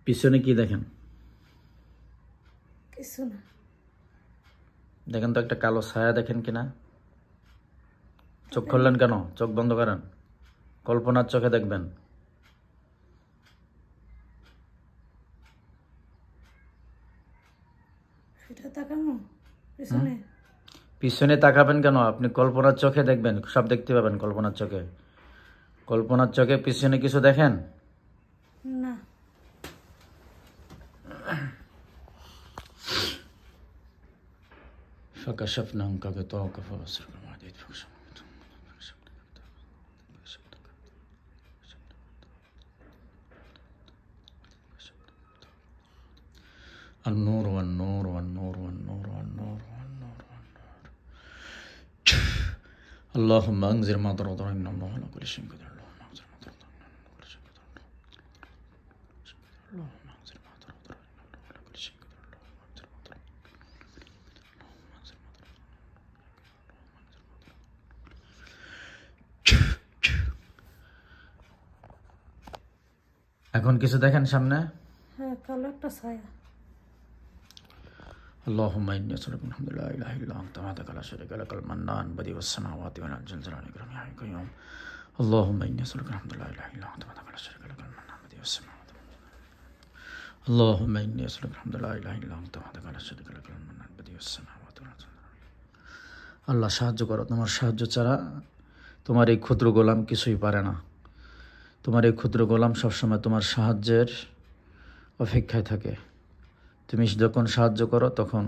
পিছনে কি দেখেন? কিছু না। দেখেন তো একটা কালো ছায়া দেখেন কিনা? চোখ খুললেন কেন? চোখ বন্ধ করেন, কল্পনার চোখে দেখবেন। সেটা তাকানো পিছনে। পিছনে তাকাবেন কেন? আপনি কল্পনার চোখে দেখবেন, সব দেখতে পাবেন কল্পনার চোখে। কল্পনার চোখে পিছনে কিছু দেখেন? না। فكشفنا عنك غطاءك فبصرك ما عديت النور والنور والنور والنور والنور والنور والنور. اللهم انزل مطر إن الله على كل شيء قدير. اللهم انزل مطر إن الله على كل شيء قدير. اللهم انزل مطر إن الله على كل شيء قدير. اللهم انزل مطر. اللهم انزل مطر. এখন কিছু দেখেন সামনে? হ্যাঁ, কালো একটা ছায়া। اللهم إني أسألك من حمد لا إله إلا أنت وحدك لا شريك لك المنان بديع السماوات والأرض ذو الجلال والإكرام يا حي يا قيوم. اللهم إني أسألك من حمد لا إله إلا أنت وحدك لا شريك لك المنان بديع السماوات. اللهم إني أسألك من حمد لا إله إلا أنت وحدك لا شريك لك المنان بديع السماوات والأرض. আল্লাহ সাহায্য করো, তোমার সাহায্য ছাড়া তোমার এই ক্ষুদ্র গোলাম কিছুই পারে না। তোমার এই ক্ষুদ্র গোলাম সবসময় তোমার সাহায্যের অপেক্ষায় থাকে। তুমি যখন সাহায্য করো তখন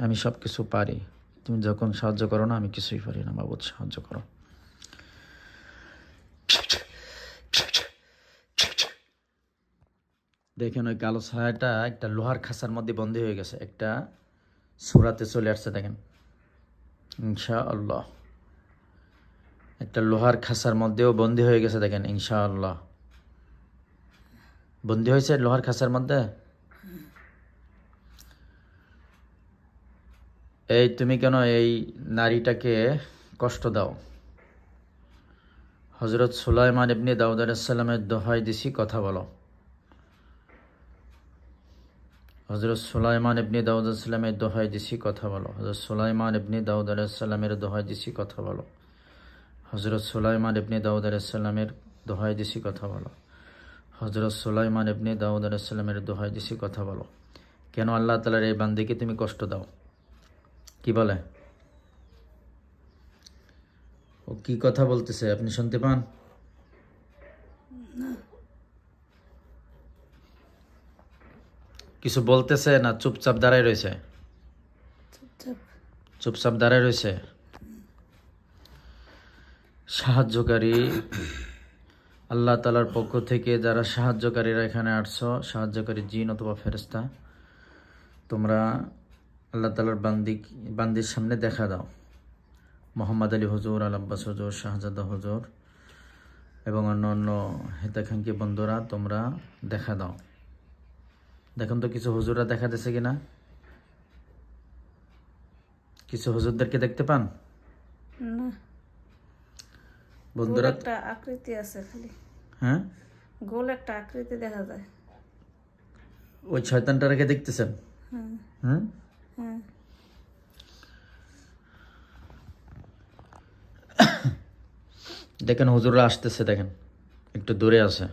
আমি সব কিছু পারি, তুমি যখন সাহায্য করো না আমি কিছুই পারি না। মাবুদ সাহায্য করো। দেখেন ওই কালো ছায়াটা একটা লোহার খাঁচার মধ্যে বন্দী হয়ে গেছে, একটা সূরাতে চলে আসছে দেখেন ইনশাআল্লাহ। একটা লোহার খাঁচার মধ্যেও বন্দী হয়ে গেছে দেখেন ইনশাআল্লাহ। বন্দী হয়েছে লোহার খাঁচার মধ্যে। এই তুমি কেন এই নারীটাকে কষ্ট দাও? হযরত সুলাইমান ইবনে দাউদ আলাইহিস সালামের দোহাই দিছি কথা বলো। হযরত সুলাইমান ইবনে দাউদ আলাইহিস সালামের দোহাই দিছি কথা বলো। হযরত সুলাইমান ইবনে দাউদ আলাইহিস সালামের দোহাই দিছি কথা বলো। হযরত সুলাইমান ইবনে দাউদ আলাইহিস সালামের দোহাই দিছি কথা বলো। হযরত সুলাইমান ইবনে দাউদ আলাইহিস সালামের দোহাই দিছি কথা বলো। কেন আল্লাহ তাআলার এই বান্দিকে তুমি কষ্ট দাও? কি বলে? ও কি কথা বলতেছে আপনি শুনতে পান? কিছু বলতেছে না চুপচাপ দাঁড়ায় রয়েছে? চুপচাপ দাঁড়ায় রয়েছে। সাহায্যকারী আল্লাহ তাআলার পক্ষ থেকে যারা সাহায্যকারীরা এখানে আসছো, সাহায্যকারী জিন অথবা ফেরেশতা, তোমরা আল্লাহ তাআলার বান্দির সামনে দেখা দাও। মোহাম্মদ আলী হুজুর, আল আব্বাস হুজুর, শাহজাদা হুজুর এবং অন্য হিতাকাঙ্ক্ষী বন্ধুরা, তোমরা দেখা দাও। দেখুন তো কিছু হুজুররা দেখা দিচ্ছে কিনা? কিছু হুজুরদেরকে দেখতে পান? না। বন্ধুরা একটা আকৃতি আছে খালি। হ্যাঁ, গোল একটা আকৃতি দেখা যায়। ওই শয়তানটাকে দেখতেছেন? হ্যাঁ। হ্যাঁ। দেখেন হুজুররা আসতেছে, দেখেন একটু দূরে আছে।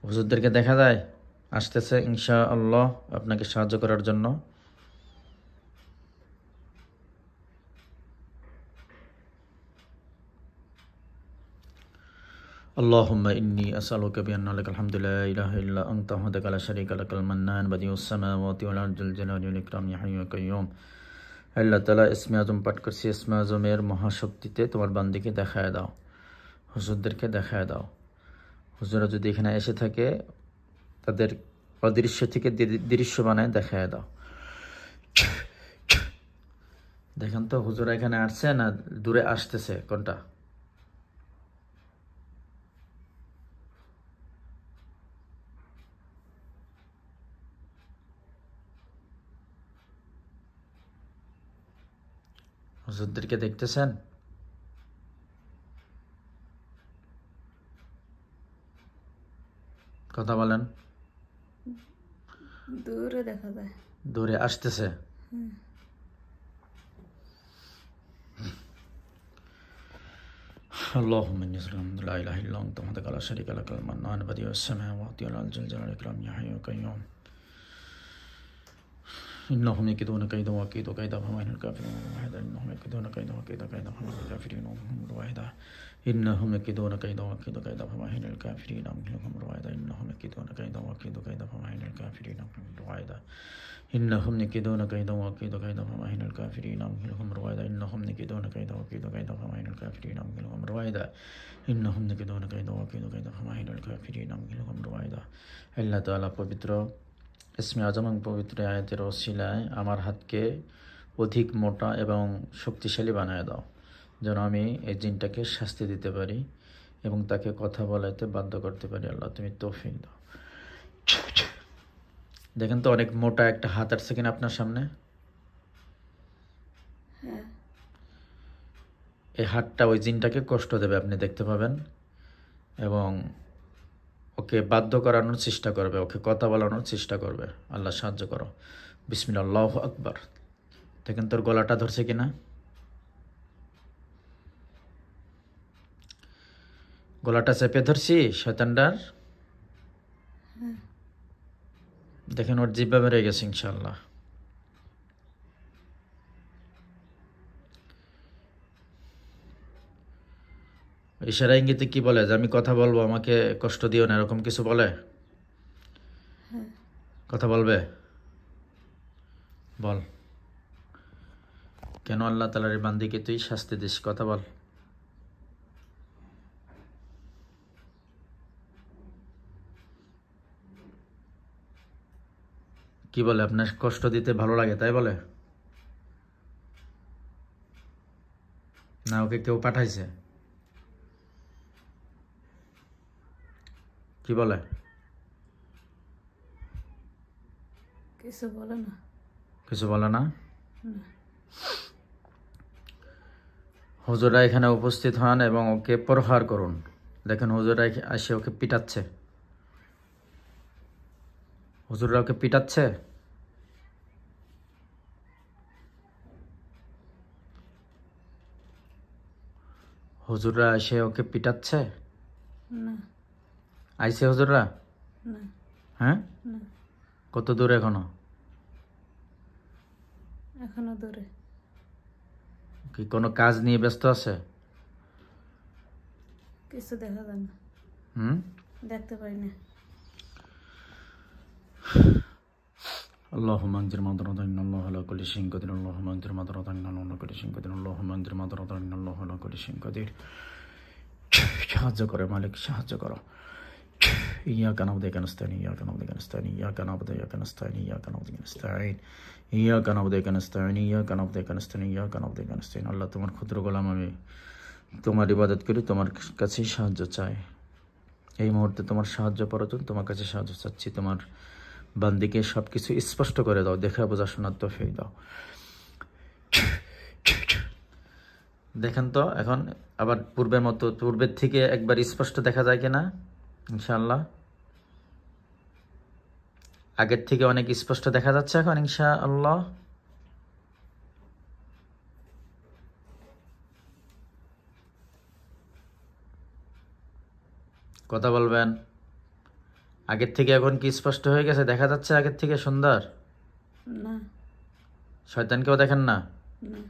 হুজুরদেরকে দেখা যায় আসতেছে ইনশাআল্লাহ আপনাকে সাহায্য করার জন্য। اللهم إني أسألك بأن لك الحمد لا إله إلا أنت وحدك لا شريك لك المنان بديع السماوات والأرض ذو الجلال والإكرام يا حي يا قيوم। আল্লাহ তাআলা ইসমে আজম পাঠ করছি, ইসমে আজমের মহাশক্তিতে তোমার বান্দিকে দেখায় দাও, হুজুরদেরকে দেখায় দাও। হুজুরা যদি এখানে এসে থাকে তাদের অদৃশ্য থেকে দৃশ্য বানায় দেখায় দাও। দেখেন তো হুজুরা এখানে আসছে না দূরে আসতেছে কোনটা? হুজুরদেরকে দেখতেছেন? কথা বলেন। দূরে দেখা যায়। দূরে আসতেছে। اللهم اني اسالك لا اله الا انت وحدك لا شريك لك المنان بديع السماوات والارض ذو الجلال والاكرام يا حي يا قيوم انهم يكيدون كيدا واكيد كيدا فمهل الكافرين واحدا انهم يكيدون كيدا واكيد كيدا فمهل الكافرين وهم واحدا انهم يكيدون كيدا واكيد كيدا فمهل الكافرين وهم واحدا انهم يكيدون كيدا واكيد كيدا فمهل الكافرين وهم واحدا إنهم يكيدون كيدا وأكيد كيدا فمهل الكافرين أمهلهم رويدا إنهم يكيدون كيدا وأكيد كيدا فمهل الكافرين أمهلهم رويدا إنهم يكيدون كيدا وأكيد كيدا فمهل الكافرين أمهلهم رويدا আল্লাহ তাআলা পবিত্র ইসমে আজম এবং পবিত্র আয়াতের ওসিলায় আমার হাতকে অধিক মোটা এবং শক্তিশালী বানায় দাও, যেন আমি এই জিনটাকে শাস্তি দিতে পারি এবং তাকে কথা বলাতে বাধ্য করতে পারি। আল্লাহ তুমি তৌফিক দাও। দেখেন তো অনেক মোটা একটা হাত আসছে কিনা আপনার সামনে। এই হাতটা ওই জিনটাকে কষ্ট দেবে, আপনি দেখতে পাবেন, এবং ওকে বাধ্য করানোর চেষ্টা করবে, ওকে কথা বলানোর চেষ্টা করবে। আল্লাহ সাহায্য করো। বিসমিল্লাহ, আল্লাহু আকবার। দেখেন তোর গলাটা ধরছে কিনা। গলাটা চেপে ধরছি শয়তানটার। দেখেন ওর জিহ্বা বেড়ে গেছে ইনশাআল্লাহ। ইশারা ইঙ্গিতে কি বলে যে আমি কথা বলবো, আমাকে কষ্ট দিও না, এরকম কিছু বলে? কথা বলবে? বল, কেন আল্লাহ তাআলার এই বান্দিকে তুই শাস্তি দিস? কথা বল। কি বলে? আপনার কষ্ট দিতে ভালো লাগে তাই বলে? না ওকে কেউ পাঠাইছে? কি বলে? কিছু বলে না। কিছু বলে না? হুজুরা এখানে উপস্থিত হন এবং ওকে প্রহার করুন। দেখেন হুজুরা এসে ওকে পিটাচ্ছে। হুজুররা ওকে পিটাচ্ছে। হুজুররা এসে ওকে পিটাচ্ছে। না। আইসে হুজুররা? না। হ্যাঁ, না। কত দূর এখনো? এখনো দূরে। কি কোনো কাজ নিয়ে ব্যস্ত আছে? কিছু দেখা যায় না। দেখতে পাই না। اللهم انذر مضرة ان الله على كل شيء قدير اللهم انذر مضرة ان الله على كل شيء قدير اللهم انذر مضرة ان الله على كل شيء قدير সাহায্য করে মালিক, সাহায্য করো। ইয়াকা নাবুদু ওয়া নাস্তাইন ইয়াকা নাবুদু ওয়া নাস্তাইন ইয়াকা নাবুদু ওয়া নাস্তাইন ইয়াকা নাবুদু ওয়া নাস্তাইন ইয়াকা নাবুদু ওয়া নাস্তাইন ইয়াকা নাবুদু ওয়া নাস্তাইন ইয়াকা নাবুদু ওয়া নাস্তাইন। আল্লাহ তোমার ক্ষুদ্র গোলাম, আমি তোমার ইবাদত করি, তোমার কাছেই সাহায্য চাই। এই মুহূর্তে তোমার সাহায্য প্রয়োজন, তোমার কাছে সাহায্য চাচ্ছি। তোমার বান্দিকে সবকিছু স্পষ্ট করে দাও, দেখা বোঝা শোনার তৌফিক দাও। দেখেন তো এখন আবার পূর্বের মতো, পূর্বের থেকে একবার স্পষ্ট দেখা যায় কিনা ইনশাআল্লাহ। আগের থেকে অনেক স্পষ্ট দেখা যাচ্ছে এখন ইনশাআল্লাহ। কথা বলবেন। আগের থেকে এখন কি স্পষ্ট হয়ে গেছে? দেখা যাচ্ছে আগের থেকে সুন্দর? না। শয়তানকেও দেখেন না? না।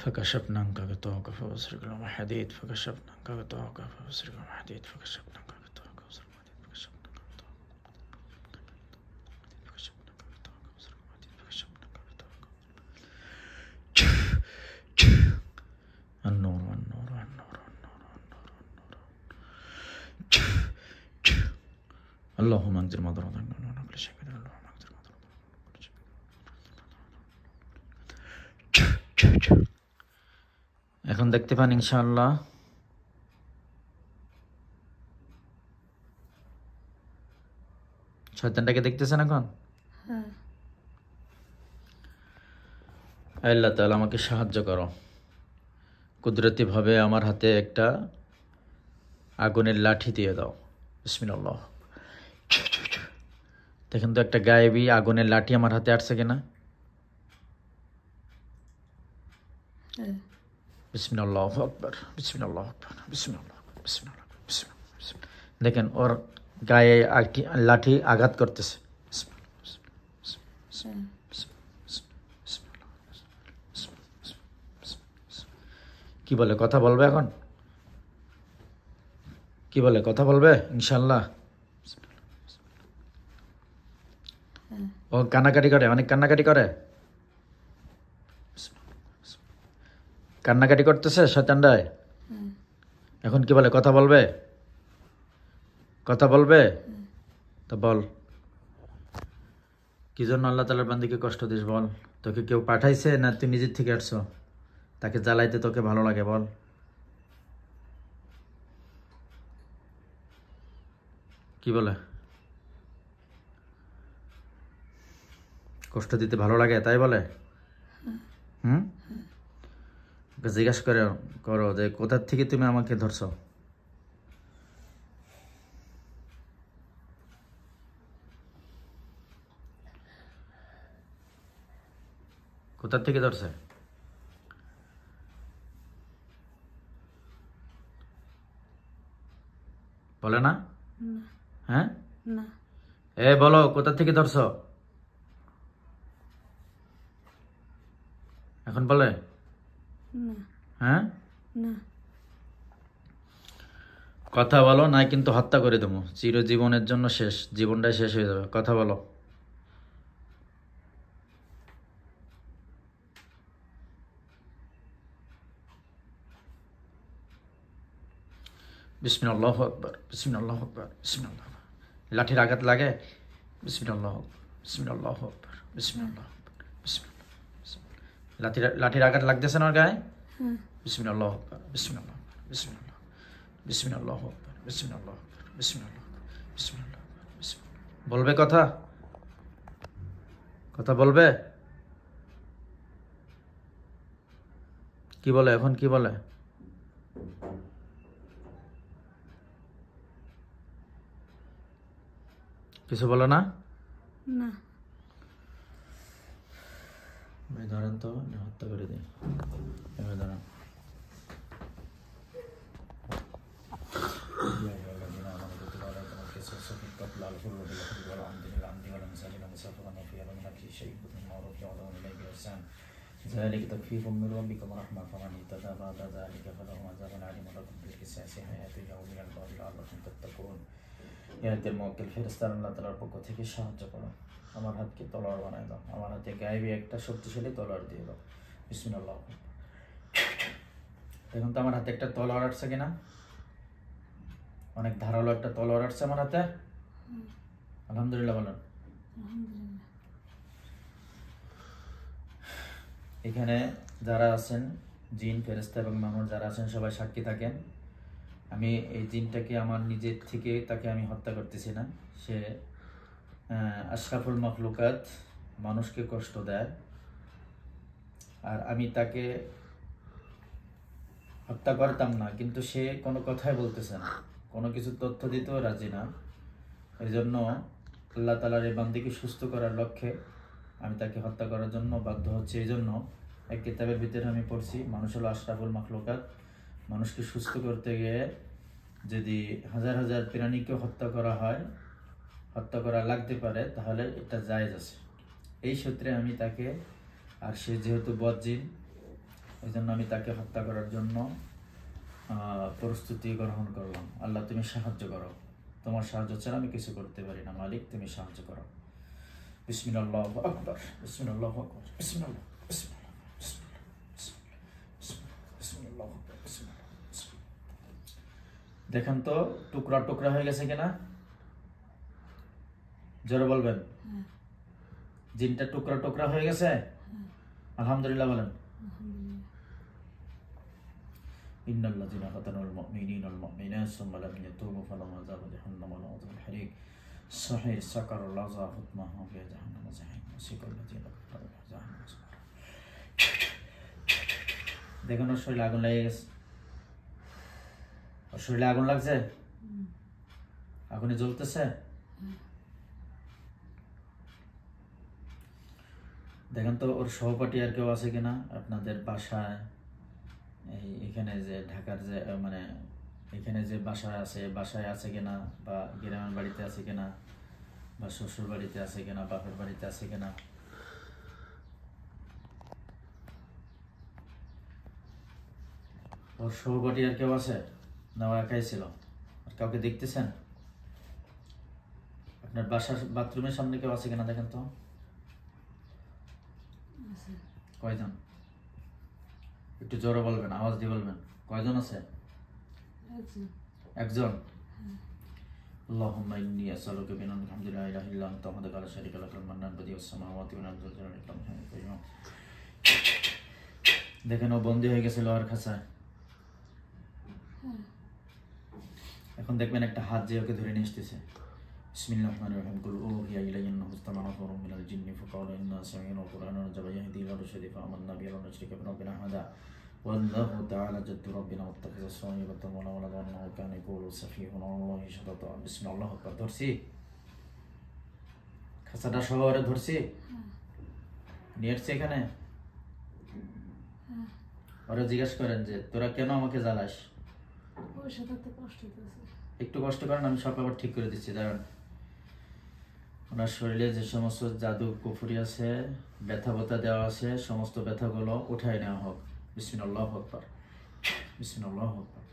فكشفنا عنك غطاءك فبصرك اليوم حديد فكشفنا عنك غطاءك فبصرك اليوم حديد فكشفنا عنك غطاءك فبصرك اليوم حديد فكشفنا عنك غطاءك فبصرك اليوم حديد فكشفنا عنك غطاءك. النور والنور والنور والنور والنور والنور. اللهم انزل مضرة من كل شيء قدير اللهم انزل مضرة من كل شيء قدير. এখন দেখতে পান ইনশাআল্লাহ। শয়তানটাকে দেখতেছেন এখন? হ্যাঁ। আল্লাহ তাআলা আমাকে সাহায্য করো। কুদরতি ভাবে আমার হাতে একটা আগুনের লাঠি দিয়ে দাও। বিসমিল্লাহ। দেখেন তো একটা গায়েবী আগুনের লাঠি আমার হাতে আসছে কিনা। হ্যাঁ। বিসমিল্লাহু আকবার, বিসমিল্লাহু আকবার, বিসমিল্লাহ, বিসমিল্লাহ, বিসমিল্লাহ। দেখেন ওর গায়ে লাঠি আঘাত করতেছে। হ্যাঁ। কি বলে, কথা বলবে এখন? কি বলে, কথা বলবে ইনশাল্লাহ? হ্যাঁ। ও কান্নাকাটি করে, অনেক কান্নাকাটি করে, কান্নাকাটি করতেছে শয়তানটায়। হ্যাঁ। এখন কি বলে, কথা বলবে? কথা বলবে? তো বল, কি জন্য আল্লাহ তাআলার বান্দিকে কষ্ট দিস বল? তোকে কেউ পাঠাইছে না তুই নিজের থেকে আসছো? তাকে জ্বালাইতে তোকে ভালো লাগে বল? কি বলে, কষ্ট দিতে ভালো লাগে তাই বলে? হুম, ওকে জিজ্ঞাসা করো যে কোথা থেকে তুমি আমাকে ধরছো? কোথা থেকে ধরছে? বলে না? না। হ্যাঁ, না। এ বলো কোথা থেকে ধরছো? এখন বলে? না। হ্যাঁ, না। কথা বলো, নাই কিন্তু হত্যা করে দেবো, চিরজীবনের জন্য শেষ, জীবনটাই শেষ হয়ে যাবে। কথা বলো। বিসমিল্লাহু আকবার, বিসমিল্লাহু আকবার, বিসমিল্লাহ। লাঠির আঘাত লাগে? বিসমিল্লাহু আকবার, বিসমিল্লাহু আকবার, বিসমিল্লাহু আকবার, বিসমিল্লাহ। লাঠির আঘাত লাগতেছে না ওর গায়ে? হ্যাঁ। বিসমিল্লাহু আকবার, বিসমিল্লাহ, বিসমিল্লাহ, বিসমিল্লাহু আকবার, বিসমিল্লাহু আকবার, বিসমিল্লাহ, বিসমিল্লাহ, বিসমিল্লাহ। বলবে কথা? কথা বলবে? কি বলে এখন, কি বলে? কিছু বলে না? না। ভাই ধরেন তো, হত্যা করে দিই। এবার ধরেন। ذلك تخفيف من ربكم ورحمة فمن اهتدى بعد ذلك فله عذاب عليم ولكم في القصاص حياة يوم القيامة لعلكم تتقون। ইয়াদের মক্কেল ফেরেশতারা আল্লাহ তাআলার পক্ষ থেকে সাহায্য করো, আমার হাতকে তলোয়ার বানায় দাও, আমার হাতে গায়েবী একটা শক্তিশালী তলোয়ার দিয়ে দাও। বিসমিল্লাহ। এখন তো আমার হাতে একটা তলোয়ার আসছে কিনা, অনেক ধারালো একটা তলোয়ার আসছে আমার হাতে। আলহামদুলিল্লাহ বলেন। আলহামদুলিল্লাহ। এখানে যারা আছেন জিন, ফেরেশতা এবং মানুষ যারা আছেন সবাই সাক্ষী থাকেন, আমি এই জিনটাকে আমার নিজের থেকে তাকে আমি হত্যা করতেছি না। সে আশরাফুল মাখলুকাত, মানুষকে কষ্ট দেয়, আর আমি তাকে হত্যা করতাম না, কিন্তু সে কোনো কথাই বলতেছে না, কোনো কিছু তথ্য দিতেও রাজি না। এই জন্য আল্লাহ তাআলার এই বান্দিকে সুস্থ করার লক্ষ্যে আমি তাকে হত্যা করার জন্য বাধ্য হচ্ছে। এই জন্য এক কিতাবের ভিতরে আমি পড়ছি, মানুষ হলো আশরাফুল মাখলুকাত, মানুষকে সুস্থ করতে গিয়ে যদি হাজার হাজার প্রাণীকে হত্যা করা হয়, হত্যা করা লাগতে পারে, তাহলে এটা জায়েজ আছে। এই সূত্রে আমি তাকে, আর সে যেহেতু বদজিন, এই জন্য আমি তাকে হত্যা করার জন্য প্রস্তুতি গ্রহণ করলাম। আল্লাহ তুমি সাহায্য করো, তোমার সাহায্য ছাড়া আমি কিছু করতে পারি না, মালিক তুমি সাহায্য করো। বিসমিল্লাহু আকবার, বিসমিল্লাহু আকবার, বিসমিল্লাহ, বিসমিল্লাহ, বিসমিল্লাহ, বিসমিল্লাহ, বিসমিল্লাহ। দেখেন তো টুকরা টুকরা হয়ে গেছে কিনা, জোরে বলবেন। জিনটা টুকরা টুকরা হয়ে গেছে? আলহামদুলিল্লাহ বলেন। ইন্নাল্লাযীনা ফাতানুল মুমিনিনা ওয়াল মুমিনাত সুম্মা লাম ইয়াতুবু ফালাহুম আযাবু জাহান্নাম ওয়া লাহুমুল হারিক সাহির সাকারুল লাযা হুতমাহু ফি জাহান্নাম জাহিম ওয়াসিকাল্লাযীনা কাফারু জাহান্নাম। দেখুন ওর শরীরে আগুন লেগে গেছে, ওর শরীরে আগুন লাগছে, আগুনে জ্বলতেছে। দেখেন তো ওর সহপাঠী আর কেউ আছে কিনা আপনাদের বাসায়, এখানে যে ঢাকার যে মানে এখানে যে বাসায় আছে কিনা, বা গ্রামের বাড়িতে আছে কিনা, বা শ্বশুর বাড়িতে আছে কিনা, বাপের বাড়িতে আছে কিনা। ওর সহপাঠী আর কেউ আছে না ও একাই ছিল? আর কাউকে দেখতেছেন? আপনার বাসার বাথরুমের সামনে কেউ আছে কিনা দেখেন তো। কয়জন? একটু জোরে বলবেন, আওয়াজ দিয়ে বলবেন। কয়জন আছে? একজন। আল্লাহুম্মা ইন্নী আসআলুকা বিআন্না আলহামদুলিল্লাহ লা ইলাহা ইল্লা আনতা ওয়াহদাকা লা শারীকা লাকা আল মান্নান বাদিউস সামাওয়াতি ওয়াল আরদি ওয়াল ইকরাম হামিদ কাইয়ুম। দেখেন ও বন্দী হয়ে গেছিল আর খাঁচায়। এখন দেখবেন একটা হাত যে ওকে ধরে নিয়ে আসতেছে। বিসমিল্লাহির রহমানির রহিম। কুল উহিয়া ইলাইয়া আন্নাহু ইসতামা'a নাফারুম মিনাল জিন্নি ফাকালু ইন্না সামি'না কুরআনান আজাবা ইয়াহদি ইলা রুশদি ফাআমান্না বিহি ওয়া লা নুশরিকা বিরাব্বিনা আহাদা ওয়াল্লাহু তাআলা জাদ্দু রাব্বিনা ওয়াত্তাখাযা সাহিবাতান ওয়া ওয়ালাদান ওয়া কানা ইয়াকুলু সাফীহুনা আল্লাহি শাতাতা। বিসমিল্লাহ আকবার। ধরছি, খাঁচাটা শহরে ধরছি, নিয়ে আসছি এখানে। ওরা জিজ্ঞেস করেন যে তোরা কেন আমাকে জ্বালাস? একটু কষ্ট করেন, আমি সব আবার ঠিক করে দিচ্ছি। দাঁড়ান, ওনার শরীরে যে সমস্ত জাদু কুফরি আছে, ব্যথা ব্যথা দেওয়া আছে, সমস্ত ব্যথাগুলো উঠায় নেওয়া হোক। বিসমিল্লাহ আকবার, বিসমিল্লাহ আকবার,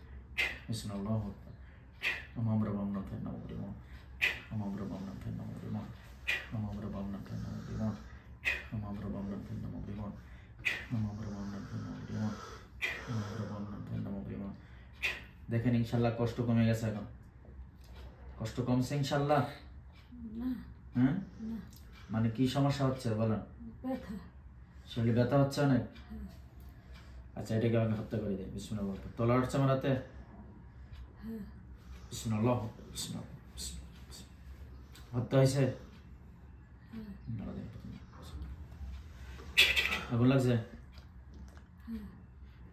বিসমিল্লাহ আকবার। আমরা বামনা ফের নাম রিমন, আমরা বামনা ফের নাম রিমন, আমরা বামনা ফের নাম রিমন, আমরা বামনা ফের নাম রিমন, আমরা বামনা ফের নাম রিমন, আমরা বামনা ফের নাম রিমন। দেখেন ইনশাল্লাহ কষ্ট কমে গেছে। এখন কষ্ট কমছে ইনশাল্লাহ? হ্যাঁ, মানে কি সমস্যা হচ্ছে বলেন? শরীরে ব্যথা হচ্ছে অনেক। আচ্ছা, এটাকে আমাকে হত্যা করে দিই। বিসমিল্লাহ। তলা উঠছে আমার হাতে। বিসমিল্লাহ, বিসমিল্লাহ। হত্যা হয়েছে? আগুন লাগছে?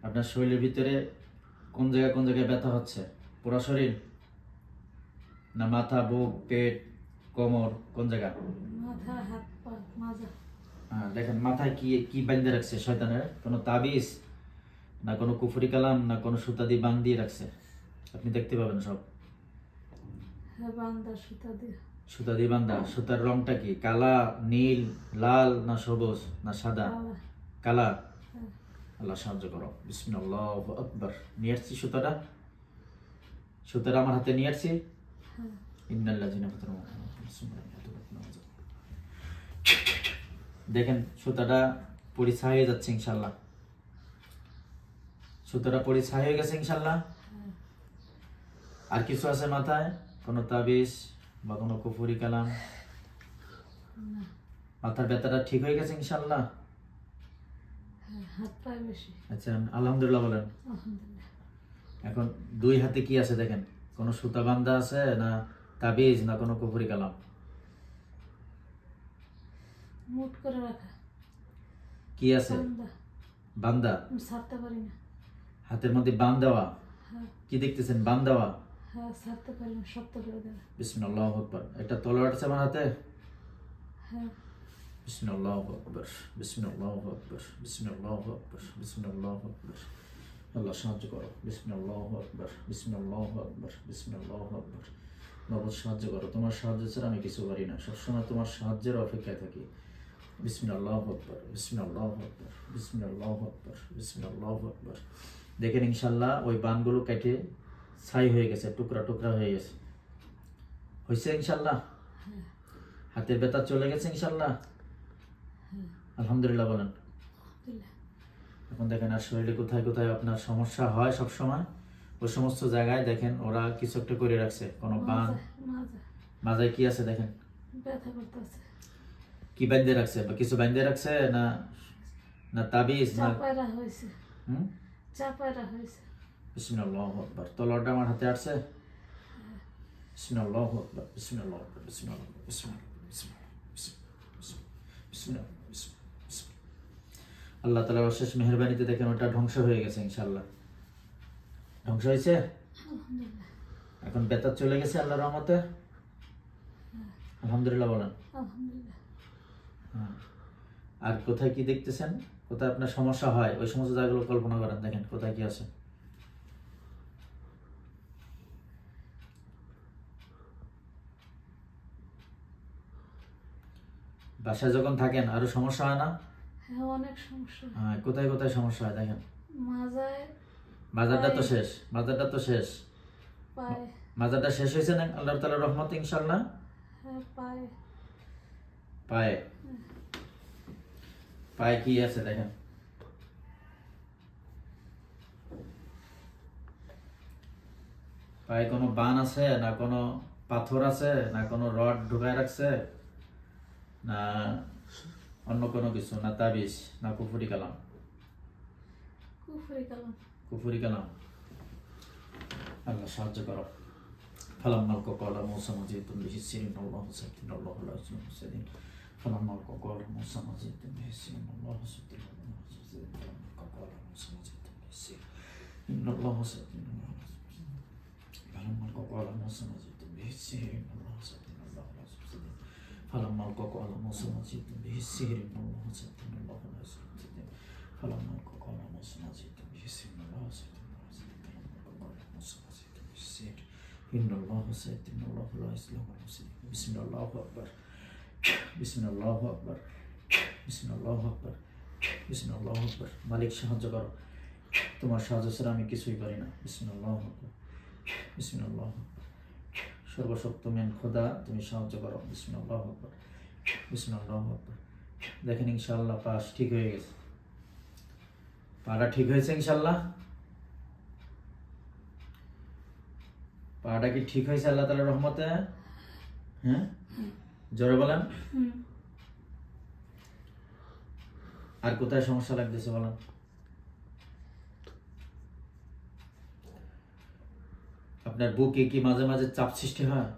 আপনার শরীরের ভিতরে কোন জায়গায় ব্যথা হচ্ছে? পুরো শরীর না মাথা, বুক, পেট, কোমর, কোন জায়গা? মাথা, হাত, পা, মাজা। হ্যাঁ, দেখেন মাথায় কি কি বাঁধে রাখছে শয়তানের? কোনো তাবিজ না কোনো কুফরি কালাম না কোনো সুতা দিয়ে বাঁধিয়ে রাখছে? আপনি দেখতে পাবেন সব। হ্যাঁ, বান্দা সুতা দিয়ে। সুতা দিয়ে বান্ধা। সুতার রংটা কি? কালা, নীল, লাল না সবুজ না সাদা? কালা। আল্লাহ সাহায্য করো। বিসমিল্লাহু আকবার। নিয়ে আসছি সুতাটা, সুতাটা আমার হাতে নিয়ে আসছি। দেখেন সুতাটা পরিছাই হয়ে যাচ্ছে ইনশাল্লাহ। সুতাটা পরিছাই হয়ে গেছে ইনশাল্লাহ। আর কিছু আছে মাথায়? কোনো তাবিজ বা কোনো কুফরি কালাম? মাথার ব্যথাটা ঠিক হয়ে গেছে ইনশাল্লাহ? হাত পায়ে বেশি। আচ্ছা, আলহামদুলিল্লাহ বলেন। এখন দুই হাতে কি আছে দেখেন? কোনো সুতা বান্ধা আছে না তাবিজ না কোনো কুফরি কালাম? মুট করে রাখা। কি আছে? বান্দা। ছাড়তে পারি না। হাতের মধ্যে বান দেওয়া। কি দেখতেছেন? বান দেওয়া। হ্যাঁ, ছাড়তে পারি না, শক্ত করে দেওয়া। বিসমিল্লাহু আকবার। একটা তলোয়ার আছে আমার হাতে। হ্যাঁ। বিসমিল্লাহু আকবার, বিসমিল্লাহু আকবার, বিসমিল্লাহু আকবার, বিসমিল্লাহু আকবার। আল্লাহ সাহায্য করো। বিসমিল্লাহু আকবার, বিসমিল্লাহু আকবার, বিসমিল্লাহু আকবার। বাবা সাহায্য করো, তোমার সাহায্য ছাড়া আমি কিছু পারি না, সবসময় তোমার সাহায্যের অপেক্ষায় থাকি। বিসমিল্লাহু আকবার, বিসমিল্লাহু আকবার, বিসমিল্লাহু আকবার, বিসমিল্লাহু আকবার। দেখেন ইনশাআল্লাহ ওই বানগুলো কেটে ছাই হয়ে গেছে, টুকরা টুকরা হয়ে গেছে। হয়েছে ইনশাআল্লাহ? হাতের ব্যথা চলে গেছে ইনশাআল্লাহ? আলহামদুলিল্লাহ বলেন। এখন দেখেন আর শরীরে কোথায় কোথায় আপনার সমস্যা হয় সব সময়, ওই সমস্ত জায়গায় দেখেন ওরা কিছু একটা করে রাখছে। কোনো বান, মাজায় কি আছে দেখেন? ব্যথা করতেছে। কি বাঁধে রাখছে? বা কিছু বাঁধে রাখছে না না তাবিজ না? চাপায়রা হয়েছে। চাপায়রা হয়েছে। বিসমিল্লাহু আকবার। তলোয়ারটা আমার হাতে আসছে। বিসমিল্লাহু আকবার, বিসমিল্লাহু আকবার, বিসমিল্লাহু আকবার, বিসমিল্লাহ, বিসমিল্লাহ, বিসমিল্লাহ। আল্লাহ তাআলার অশেষ মেহেরবানিতে দেখেন ওটা ধ্বংস হয়ে গেছে ইনশাআল্লাহ। ধ্বংস হয়েছে? আলহামদুলিল্লাহ। এখন ব্যথা চলে গেছে আল্লাহর রহমতে? আলহামদুলিল্লাহ বলেন। আলহামদুলিল্লাহ। হ্যাঁ। আর কোথায় কি দেখতেছেন, কোথায় আপনার সমস্যা হয় ওই সমস্ত জায়গাগুলো কল্পনা করেন, দেখেন কোথায় কি আছে। বাসায় যখন থাকেন আরো সমস্যা হয় না? হ্যাঁ, অনেক সমস্যা। হ্যাঁ, কোথায় কোথায় সমস্যা হয় দেখেন। মাজায়, বাজারটা তো শেষ, বাজারটা তো শেষ, পায়ে। মাজারটা শেষ হয়েছে না আল্লাহ তাআলার রহমতে ইনশাআল্লাহ? হ্যাঁ, পায়ে। পায়ে, পায়ে কি আছে দেখেন। পায়ে কোনো বান আছে না, কোনো পাথর আছে না, কোনো রড ঢুকায় রাখছে না, অন্য কোনো কিছু না, তাবিজ না কুফরি কালাম? কুফরি কালাম। কুফরি কালাম। আল্লাহ সাহায্য করো। فلما قال موسى ما جئتم به السر إن الله سيأتي إن الله لا يحب المفسدين فلما قال موسى ما جئتم به السر إن الله سيأتي فلما قال موسى ما جئتم به السر إن الله سيأتي فلما قال موسى ما جئتم به السر إن الله سيأتي إن الله لا يحب المفسدين فلما قال موسى ما جئتم به السر إن الله سيأتي إن الله لا يحب المفسدين فلما قال موسى ما جئتم به السر إن الله سيأتي إن الله سيأتي إن الله لا يصلح المفسدين بسم الله أكبر بسم الله أكبر بسم الله أكبر بسم الله أكبر মালিক সাহায্য করো, তোমার সাহায্য ছাড়া আমি কিছুই পারি না। বিসমিল্লাহ আকবার বিসমিল্লাহ আকবার সর্বশক্তিমান খোদা তুমি সাহায্য করো। বিসমিল্লাহ আকবার বিসমিল্লাহ আকবার। দেখেন ইনশাআল্লাহ পাশ ঠিক হয়ে গেছে, পাটা ঠিক হয়েছে ইনশাআল্লাহ। পাটা কি ঠিক হয়েছে আল্লাহ তাআলার রহমতে? হ্যাঁ, জোরে বলেন। আর কোথায় সমস্যা লাগতেছে বলেন? আপনার বুকে কি মাঝে মাঝে চাপ সৃষ্টি হয়?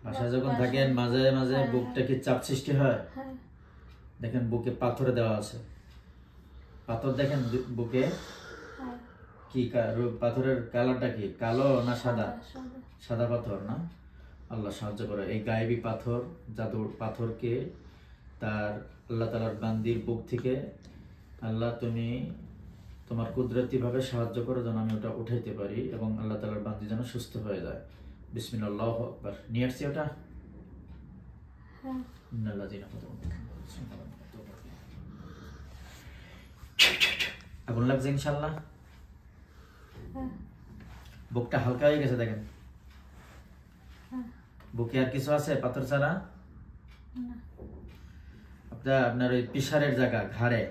বাসায় যখন থাকেন মাঝে মাঝে বুকটা কি চাপ সৃষ্টি হয়? দেখেন বুকে পাথর দেওয়া আছে, পাথর দেখেন বুকে। কি পাথরের কালারটা কি, কালো না সাদা? সাদা পাথর না? আল্লাহ সাহায্য করে। এই গায়েবী পাথর, জাদুর পাথরকে তার আল্লাহ তাআলার বান্দির বুক থেকে আল্লাহ তুমি তোমার কুদরতি ভাবে সাহায্য করো যেন আমি ওটা উঠাইতে পারি এবং আল্লাহ তাআলার বান্দি যেন সুস্থ হয়ে যায়। বিসমিল্লাহ আকবার। নিয়ে আসছি ওটা? আগুন লাগছে ইনশাআল্লাহ। বুকটা হালকা হয়ে গেছে দেখেন। বুকে আর কিছু আছে পাথর ছাড়া? আপনার ওই পিসারের জায়গা, ঘাড়ে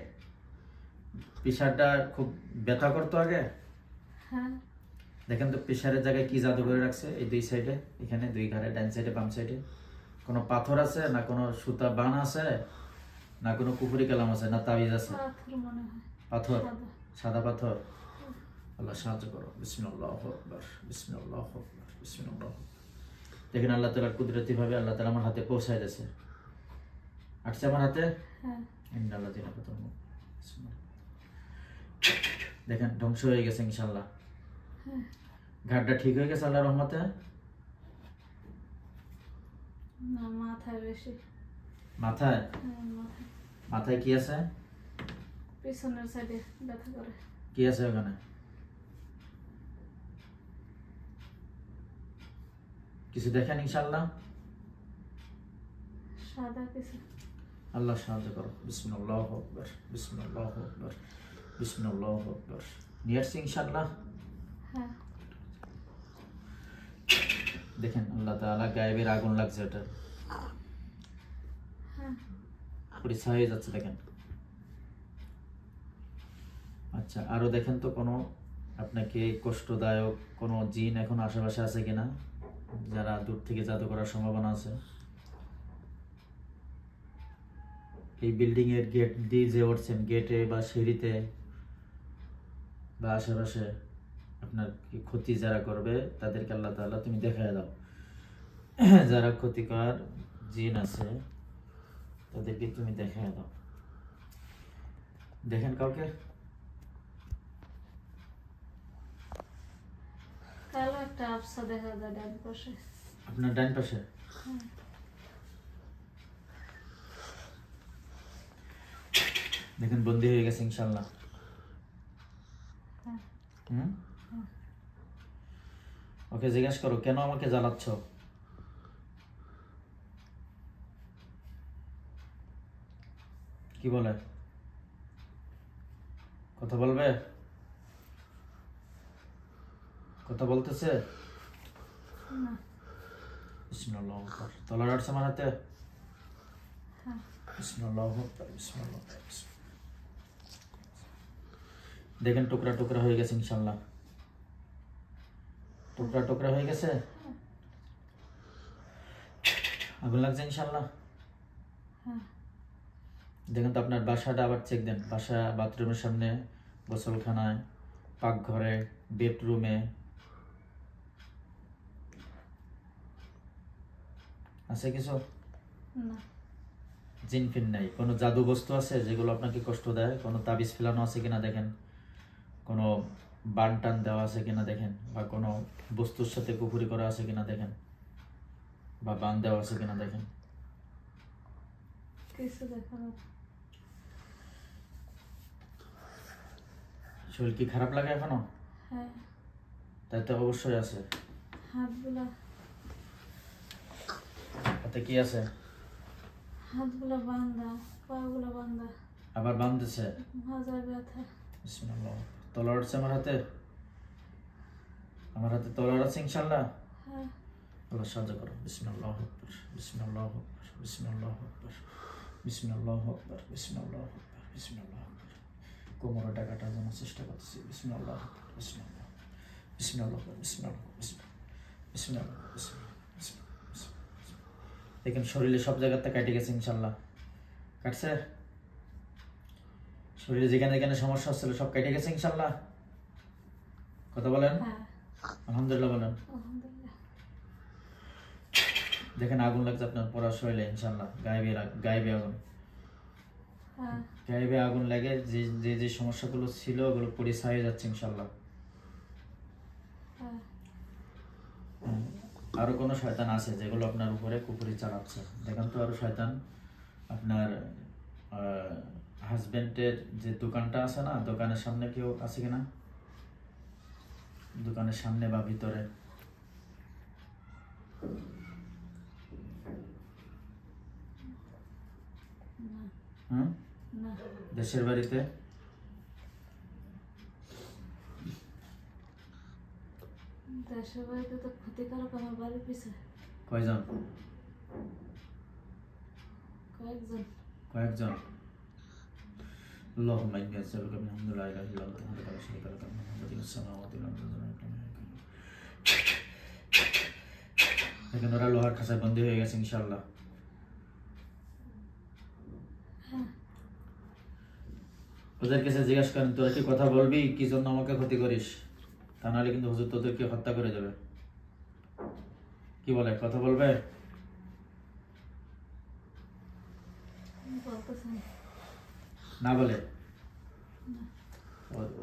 পিসারটা খুব ব্যথা করতো আগে? দেখেন তো পিসারের জায়গায় কি জাদু করে রাখছে। এই দুই সাইডে, এখানে দুই ঘাড়ে, ডান সাইডে বাম সাইডে কোনো পাথর আছে না, কোনো সুতা বান আছে না, কোনো কুফরি কালাম আছে না, তাবিজ আছে? পাথর, সাদা পাথর। আল্লাহ সাহায্য করো। বিসমিল্লাহু আকবার বিসমিল্লাহু আকবার বিসমিল্লাহু। দেখেন আল্লাহ তাআলা কুদরতি ভাবে আল্লাহ তাআলা আমার হাতে পৌঁছায় দিয়েছে। আসছে আমার হাতে। দেখেন ধ্বংস হয়ে গেছে ইনশাআল্লাহ। ঘাটটা ঠিক হয়ে গেছে আল্লাহর রহমতে। না, মাথায় বেশি। মাথায়? মাথায় কি আছে? পিছনের সাইডে ব্যথা করে। কি আছে ওখানে? কিছু দেখেন ইনশাআল্লাহ। সাদা কিছু। আল্লাহ সাহায্য করো। বিসমিল্লাহু আকবার বিসমিল্লাহু আকবার বিসমিল্লাহু আকবার। নিয়ে আসছি ইনশাআল্লাহ। দেখেন আল্লাহ তাআলা গায়েবের আগুন লাগছে, ওটা পরিষ্কার হয়ে যাচ্ছে দেখেন। আচ্ছা, আরো দেখেন তো কোনো আপনাকে কষ্টদায়ক কোনো জিন এখন আশেপাশে আছে কিনা, যারা দূর থেকে জাদু করার সম্ভাবনা আছে? এই বিল্ডিং এর গেট দিয়ে যে উঠছেন, গেটে বা সিঁড়িতে বা আশেপাশে আপনার কি ক্ষতি যারা করবে তাদেরকে আল্লাহ তাআলা তুমি দেখায় দাও। যারা ক্ষতিকর জিন আছে তাদেরকে তুমি দেখায় দাও। দেখেন কাউকে? একটা আবসা দেখা যায় ডান পাশে। আপনার ডান পাশে? দেখেন বন্দি হয়ে গেছে ইনশাল্লাহ। ওকে জিজ্ঞাসা করো, কেন আমাকে জ্বালাচ্ছ? কি বলে? কথা বলবে? কথা বলতেছে? না। বিসমিল্লাহ আকবার। তলার আসছে আমার হাতে? বিসমিল্লাহ আকবার, বিসমিল্লাহ আকবার। দেখেন টুকরা টুকরা হয়ে গেছে ইনশাল্লাহ। টুকরা টুকরা হয়ে গেছে। আগুন লাগছে ইনশাল্লাহ। দেখেন তো আপনার বাসাটা আবার চেক দেন। বাসা, বাথরুমের সামনে, গোসলখানায়, পাকঘরে, বেডরুমে আছে কিছু? না। জিন ফিন নাই? কোনো জাদু বস্তু আছে যেগুলো আপনাকে কষ্ট দেয়? কোনো তাবিজ ফেলানো আছে কিনা দেখেন, কোনো বান টান দেওয়া আছে কিনা দেখেন, বা কোনো বস্তুর সাথে কুফুরি করা আছে কিনা দেখেন, বা বান দেওয়া আছে কিনা দেখেন। কিছু দেখা না। শরীর কি খারাপ লাগে এখনো? হ্যাঁ। তাই তো অবশ্যই আছে। হাতগুলা, তাতে কি আছে? হাতগুলা বান্ধা, পাগুলা বান্ধা। আবার বাঁধতেছে? মাজায় ব্যথা। বিসমিল্লাহ। তলোয়ার আছে আমার হাতে? আমার হাতে তলোয়ার আছে ইনশাল্লাহ। হ্যাঁ। আল্লাহ সাহায্য করো। বিসমিল্লাহ আকবার, বিসমিল্লাহ আকবার, বিসমিল্লাহ আকবার, বিসমিল্লাহ আকবার, বিসমিল্লাহ আকবার, বিসমিল্লাহ আকবার। কোমরটা কাটার জন্য চেষ্টা করতেছি। বিসমিল্লাহ আকবার, বিসমিল্লাহ, বিসমিল্লাহ আকবার, বিসমিল্লাহ, বিসমিল্লাহ, বিসমিল্লাহ। দেখেন শরীরে সব জায়গাতে কেটে গেছে ইনশাল্লাহ। কাটছে? শরীরে যেখানে যেখানে সমস্যা হচ্ছিল সব কেটে গেছে ইনশাল্লাহ। কথা বলেন আলহামদুলিল্লাহ বলেন। দেখেন আগুন লাগছে আপনার পুরো শরীরে ইনশাল্লাহ। গায়েবে আগুন, গায়েবে আগুন লাগে। যে যে সমস্যাগুলো ছিল ওগুলো পরিষ্কার হয়ে যাচ্ছে ইনশাল্লাহ। আরো কোনো শয়তান আছে যেগুলো আপনার উপরে কুফরি চালাচ্ছে? দেখেন তো আরো শয়তান। আপনার হাজবেন্ডের যে দোকানটা আছে না, দোকানের সামনে কেউ আছে কিনা? দোকানের সামনে বা ভিতরে? দেশের বাড়িতে? দেশের বাড়িতে তো ক্ষতিকারক আমার বাড়ির পিছনে। কয়জন? কয়েকজন। কয়েকজন? اللهم إني أسألك من حمد لا إله إلا أنت وحدك لا شريك لك المحمد السماوات والأرض দেখেন ওরা লোহার খাঁচায় বন্দী হয়ে গেছে ইনশাল্লাহ। ওদের কাছে জিজ্ঞাসা করেন, তোরা কি কথা বলবি কি জন্য আমাকে ক্ষতি করিস? তা নাহলে কিন্তু হুজুর তোদেরকে হত্যা করে দেবে। কি বলে, কথা বলবে? না বলে?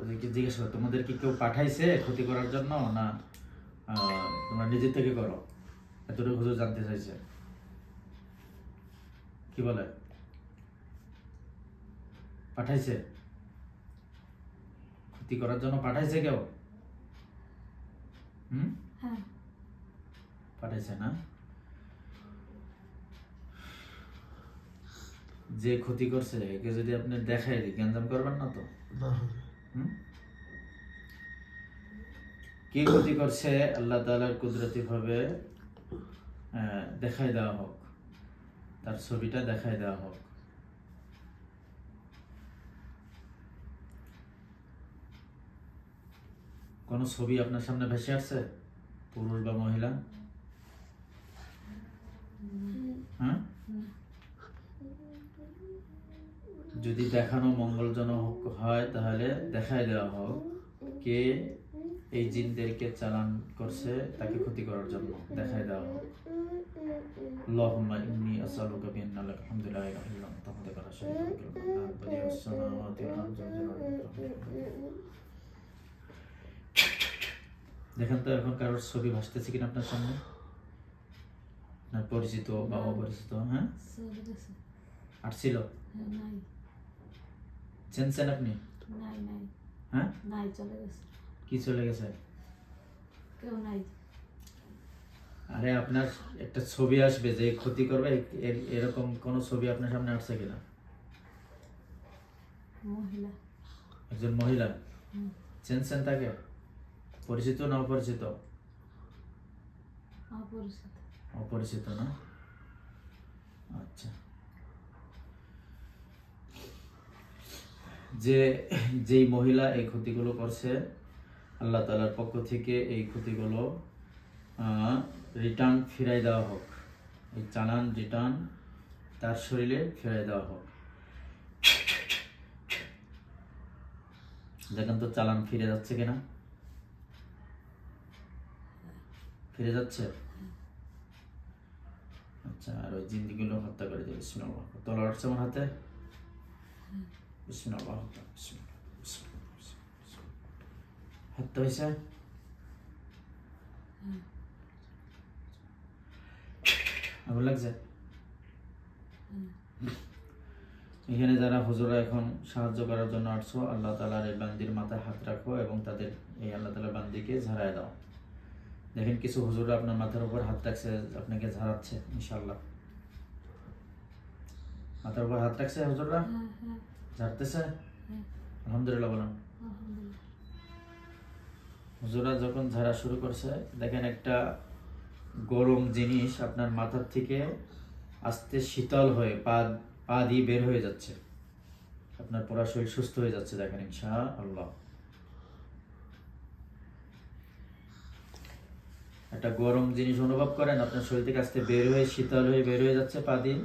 ওদেরকে জিজ্ঞেস করো, তোমাদের কি কেউ পাঠাইছে ক্ষতি করার জন্য, না তোমরা নিজের থেকে করো? এতটুকু হুজুর জানতে চাইছে। কি বলে, পাঠাইছে? ক্ষতি করার জন্য পাঠাইছে কেউ? পাঠাইছে না? যে ক্ষতি করছে একে যদি আপনি দেখাই দিই, গ্যাঞ্জাম করবেন না তো? কি ক্ষতি করছে আল্লাহ তাআলার কুদরতি ভাবে দেখাই দেওয়া হোক, তার ছবিটা দেখাই দেওয়া হোক। কোন ছবি আপনার সামনে ভেসে আসছে, পুরুষ বা মহিলা? হ্যাঁ, যদি দেখানো মঙ্গলজনক হয় তাহলে দেখাই দেওয়া হোক কে এই জিনদেরকে চালান করছে তাকে ক্ষতি করার জন্য, দেখাই দেওয়া হোক। اللهم إني أسألك بأن لك الحمد لا إله إلا أنت وحدك لا شريك لك بديع السماوات والأرض দেখেন তো এখন কারোর ছবি ভাসতেছে কিনা আপনার সামনে, না পরিচিত বা অপরিচিত? হ্যাঁ, চলে গেছে। আসছিল, হ্যাঁ, নাই চেনছেন আপনি? নাই নাই হ্যাঁ, নাই, চলে গেছে। কি চলে গেছে? কেউ নাই। আরে আপনার একটা ছবি আসবে যে ক্ষতি করবে, এরকম কোন ছবি আপনার সামনে আসছে কিনা? মহিলা। একজন মহিলা, হুম, চেনছেন তাকে? পরিচিত না অপরিচিত? অপরিচিত। অপরিচিত না, আচ্ছা। যেই মহিলা এই ক্ষতিগুলো করছে, আল্লাহ তাআলার পক্ষ থেকে এই ক্ষতিগুলো রিটার্ন ফিরাই দেওয়া হোক, এই চালান রিটার্ন তার শরীরে ফিরাই দেওয়া হোক। দেখেন তো চালান ফিরে যাচ্ছে কিনা, ফিরে যাচ্ছে? আচ্ছা, আর ওই জিন্দিগুলো হত্যা করে দেবে। বিসমিল্লাহ, তলা উঠছে আমার হাতে। বিসমিল্লাহ, হত্যা হয়েছে। আগুন লাগছে। এখানে যারা হুজুরা এখন সাহায্য করার জন্য আসছো, আল্লাহ তাআলার এই বান্দির মাথায় হাত রাখো এবং তাদের এই আল্লাহ তাআলার বান্দিকে ঝাড়ায় দাও। দেখেন কিছু হুজুরা আপনার মাথার উপর হাত রাখছে, আপনাকে ঝাড়াচ্ছে ইনশাআল্লাহ। মাথার উপর হাত রাখছে হুজুররা, হ্যাঁ হ্যাঁ ঝাড়তেছে। হ্যাঁ, আলহামদুলিল্লাহ বলেন। আলহামদুলিল্লাহ। হুজুরা যখন ঝাড়া শুরু করছে, দেখেন একটা গরম জিনিস আপনার মাথার থেকে আস্তে শীতল হয়ে পা দিয়ে বের হয়ে যাচ্ছে, আপনার পুরো শরীর সুস্থ হয়ে যাচ্ছে। দেখেন ইনশাআল্লাহ একটা গরম জিনিস অনুভব করেন, আপনার শরীর থেকে আস্তে বের হয়ে শীতল হয়ে বের হয়ে যাচ্ছে, পা দিয়ে,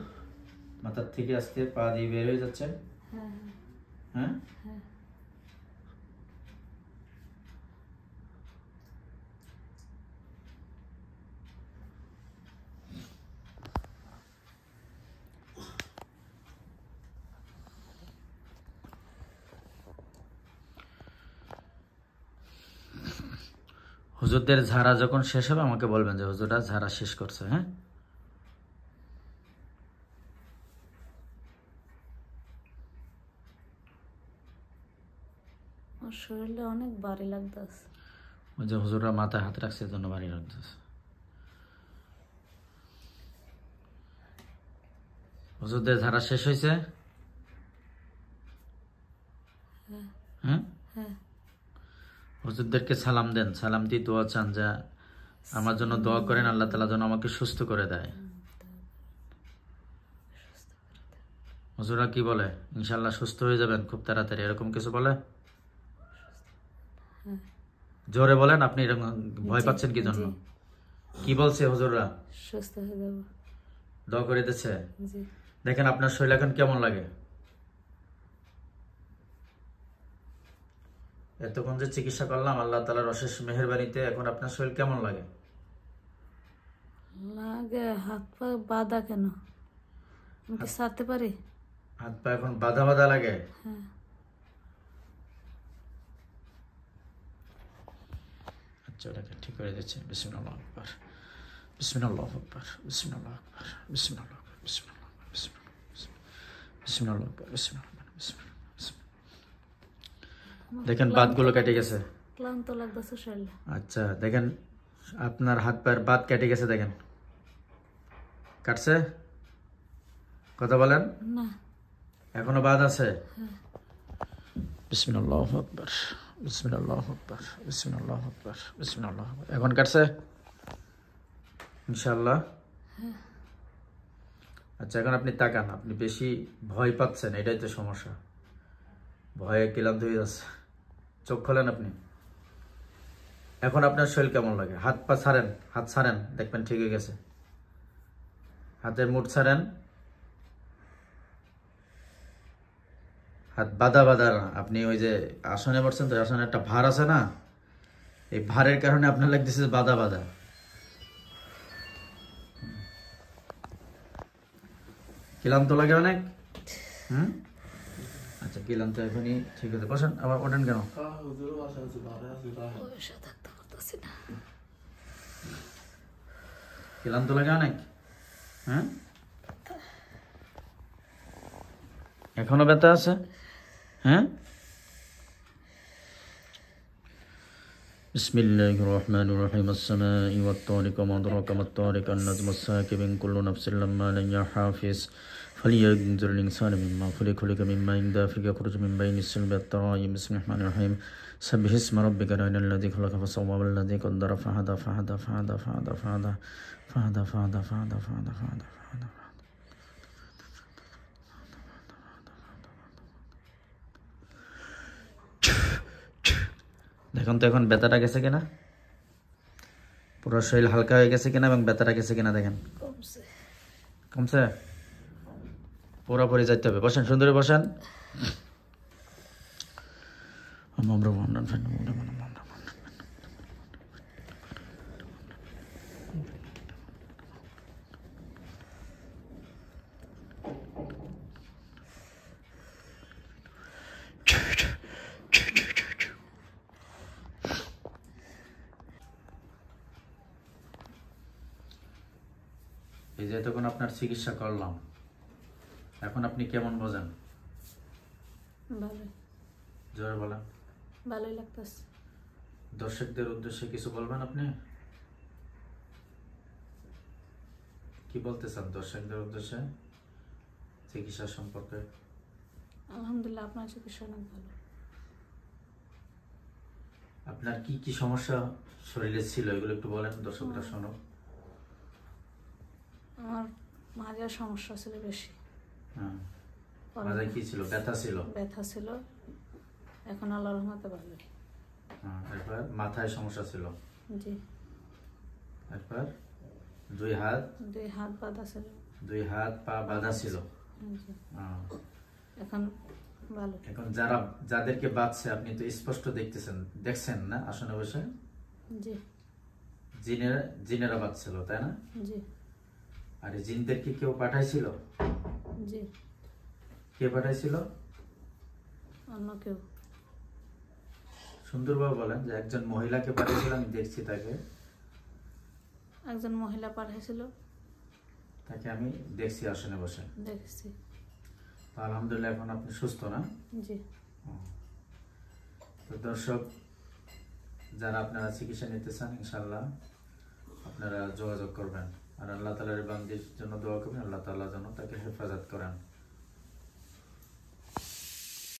মাথার থেকে আস্তে পা দিয়ে বের হয়ে যাচ্ছে। হ্যাঁ হ্যাঁ, হ্যাঁ। হুজুরদের ঝাড়া যখন শেষ হবে আমাকে বলবেন যে হুজুররা ঝাড়া শেষ করছে। হ্যাঁ, আমার শরীরটা অনেক ভারী লাগতেছে। ওই যে হুজুররা মাথায় হাত রাখছে জন্য ভারী লাগতেছে। হুজুরদের ঝাড়া শেষ হয়েছে। হ্যাঁ হ্যাঁ, হ্যাঁ। হুজুরদেরকে সালাম দেন, সালাম দিয়ে দোয়া চান যে আমার জন্য দোয়া করেন, আল্লাহ তাআলা যেন আমাকে সুস্থ করে দেয়। হুজুরা কি বলে? ইনশাআল্লাহ সুস্থ হয়ে যাবেন খুব তাড়াতাড়ি, এরকম কিছু বলে? হ্যাঁ। জোরে বলেন, আপনি এরকম ভয় পাচ্ছেন কি জন্য? জি। কি বলছে হুজুররা? সুস্থ হয়ে যাব। দোয়া করে দিচ্ছে। জি। দেখেন আপনার শরীর এখন কেমন লাগে? এতক্ষণ যে চিকিৎসা করলাম আল্লাহ তাআলার অশেষ মেহেরবানিতে, এখন আপনার শরীর কেমন লাগে? লাগে হাত পা বাঁধা কেন? আমি কি ছাড়তে পারি? হাত পা এখন বাধা বাধা লাগে? হ্যাঁ। আচ্ছা, ওটাকে ঠিক করে দিচ্ছে। বিসমিল্লাহ আকবার, বিসমিল্লাহ আকবার, বিসমিল্লাহ আকবার, বিসমিল্লাহ আকবার, বিসমিল্লাহ আকবার, বিসমিল্লাহ আকবার, বিসমিল্লাহ আকবার, বিসমিল্লাহ। দেখেন বাতগুলো কেটে গেছে। ক্লান্ত লাগতেছে শরীর। আচ্ছা, দেখেন আপনার হাত পায়ের বাত কেটে গেছে। দেখেন কাটছে, কথা বলেন। না। এখনো বাদ আছে? বিসমিল্লাহু আকবার, বিসমিল্লাহু আকবার, বিসমিল্লাহু আকবার, বিসমিল্লাহু আকবার। এখন কাটছে ইনশাআল্লাহ। আচ্ছা, এখন আপনি তাকান, আপনি বেশি ভয় পাচ্ছেন, এটাই তো সমস্যা। ভয়ে ক্লান্ত হয়ে যাচ্ছে। চোখ খোলেন আপনি। এখন আপনার শরীর কেমন লাগে? হাত পা ছাড়েন, হাত ছাড়েন, দেখবেন ঠিক হয়ে গেছে। হাতের মুঠ ছাড়েন, হাত বাঁধা বাঁধা না। আপনি ওই যে আসনে বসছেন তো, আসনে একটা ভার আছে না, এই ভারের কারণে আপনার লাগতেছে বাঁধা বাঁধা। ক্লান্ত লাগে অনেক? আচ্ছা, ক্লান্ত এখনই ঠিক আছে। বসেন, আবার ওঠেন কেন? বসে থাকতে পারতাম। পারতেছি না। ক্লান্ত লাগে অনেক? হ্যাঁ, এখনো ব্যথা আছে? হ্যাঁ। بسم الله الرحمن الرحيم السماء والطارق وما أدراك ما الطارق النجم الثاقب إن كل نفس لما عليها حافظ فلينظر الإنسان مما خلق من ماء دافق يخرج من بين الصلب والترائب بسم الله الرحمن الرحيم سبح اسم ربك الذي خلق فسوى والذي قدر فهدى فهدى فهدى فهدى فهدى فهدى فهدى فهدى فهدى فهدى فهدى দেখুন তো এখন ব্যথাটা গেছে কিনা, পুরো শরীর হালকা হয়ে গেছে কিনা এবং ব্যথাটা গেছে কিনা দেখেন। কমছে। কমছে? পুরোপুরি যাইতে হবে। বসেন, সুন্দরী বসেন। এই যে তখন আপনার চিকিৎসা করলাম, এখন আপনি কেমন বোঝেন? ভালো, জোরে বলেন। ভালোই লাগতেছে। দর্শকদের উদ্দেশ্যে কিছু বলবেন আপনি? কি বলতে চান দর্শকদের উদ্দেশ্যে চিকিৎসা সম্পর্কে? আলহামদুলিল্লাহ, আপনার চিকিৎসা অনেক ভালো। আপনার কি কি সমস্যা শরীরে ছিল এগুলো একটু বলেন, দর্শকরা শোনো। আমার মাঝে সমস্যা ছিল বেশি। হ্যাঁ, মাঝে কি ছিল? ব্যথা ছিল? ব্যথা ছিল, এখন আল্লাহর রহমতে ভালো। হ্যাঁ, এরপর মাথায় সমস্যা ছিল? জি। এরপর দুই হাত বাঁধা ছিল। দুই হাত পা বাঁধা ছিল? জি। হ্যাঁ। এখন ভালো। এখন যাদেরকে বাঁধছে আপনি তো স্পষ্ট দেখছেন না আসনে বসে? জি। জিনেরা বাঁধছিল, তাই না? জি। আর এই জিনদেরকে কেউ পাঠাইছিল? জি। কে পাঠাইছিল? অন্য কেউ। সুন্দরভাবে বলেন। যে একজন মহিলাকে পাঠিয়েছিল, আমি দেখছি তাকে। একজন মহিলা পাঠিয়েছিল, তাকে আমি দেখছি আসনে বসে। দেখেছি। তো আলহামদুলিল্লাহ এখন আপনি সুস্থ না? জি। তো দর্শক যারা আপনারা চিকিৎসা নিতে চান, ইনশাল্লাহ আপনারা যোগাযোগ করবেন। আর আল্লাহ তাআলার বান্দির জন্য দোয়া করবেন, আল্লাহ তাআলা যেন তাকে হেফাজত করেন।